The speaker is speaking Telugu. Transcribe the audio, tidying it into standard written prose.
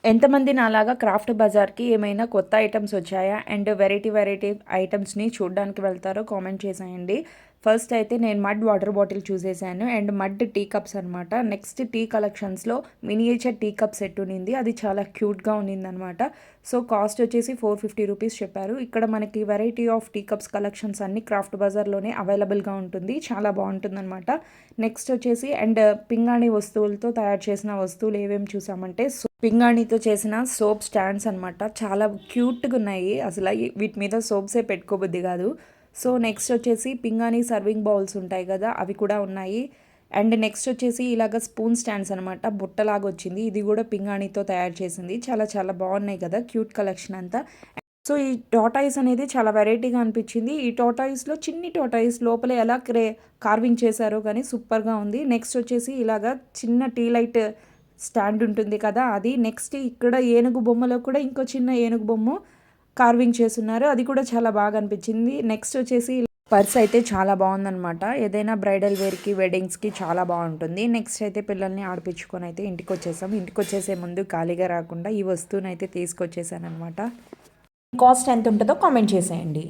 ఎంతమంది నాలాగా క్రాఫ్ట్ బజార్‌కి ఏమైనా కొత్త ఐటెమ్స్ వచ్చాయా? అండ్ వెరైటీ ఐటెమ్స్‌ని చూడ్డానికి వెళ్తారో కామెంట్ చేసేయండి. ఫస్ట్ అయితే నేను మడ్ వాటర్ బాటిల్ చూసేసాను. అండ్ మడ్ టీ కప్స్ అనమాట. నెక్స్ట్ టీ కలెక్షన్స్‌లో మినియేచర్ టీ కప్ సెట్ ఉన్నింది. అది చాలా క్యూట్‌గా ఉన్నిందనమాట. సో, కాస్ట్ వచ్చేసి ₹450 చెప్పారు. ఇక్కడ మనకి variety of tea cups collections అన్నీ క్రాఫ్ట్ బజార్‌లోనే అవైలబుల్‌గా ఉంటుంది. చాలా బావుంటుందనమాట. నెక్స్ట్ వచ్చేసి పింగాణి వస్తువులతో తయారు చేసిన వస్తువులు ఏవేమి చూసామంటే పింగాణితో చేసిన సోప్ స్టాండ్స్ అనమాట. చాలా క్యూట్‌గా ఉన్నాయి. అసల వీటి మీద సోప్సే పెట్టుకోబుద్ధి కాదు. సో, నెక్స్ట్ వచ్చేసి పింగాణి సర్వింగ్ బౌల్స్ ఉంటాయి కదా! అవి కూడా ఉన్నాయి. అండ్ నెక్స్ట్ వచ్చేసి ఇలాగ స్పూన్ స్టాండ్స్ అనమాట. బుట్టలాగా వచ్చింది. ఇది కూడా పింగాణితో తయారు చేసింది. చాలా చాలా బాగున్నాయి కదా! క్యూట్ కలెక్షన్ అంతా. సో, ఈ టార్టాయిస్ అనేది చాలా వెరైటీగా అనిపించింది. ఈ టార్టాయిస్‌లో చిన్ని టార్టాయిస్ లోపల ఎలా కార్వింగ్ చేశారో కానీ సూపర్‌గా ఉంది. నెక్స్ట్ వచ్చేసి ఇలాగ చిన్న టీ లైట్ స్టాండ్ ఉంటుంది కదా! అది. నెక్స్ట్ ఇక్కడ ఏనుగు బొమ్మలో కూడా ఇంకో చిన్న ఏనుగు బొమ్మ కార్వింగ్ చేసున్నారు. అది కూడా చాలా బాగా అనిపించింది. నెక్స్ట్ వచ్చేసి పర్స్ అయితే చాలా బాగుందనమాట. ఏదైనా బ్రైడల్ వేర్‌కి, వెడ్డింగ్స్‌కి చాలా బాగుంటుంది. నెక్స్ట్ అయితే పిల్లల్ని ఆడిపించుకొని అయితే ఇంటికొచ్చేసాం. ఇంటికొచ్చేసే ముందు ఖాళీగా రాకుండా ఈ వస్తువునైతే తీసుకొచ్చేసాననమాట. కాస్ట్ ఎంత ఉంటుందో కామెంట్ చేసేయండి.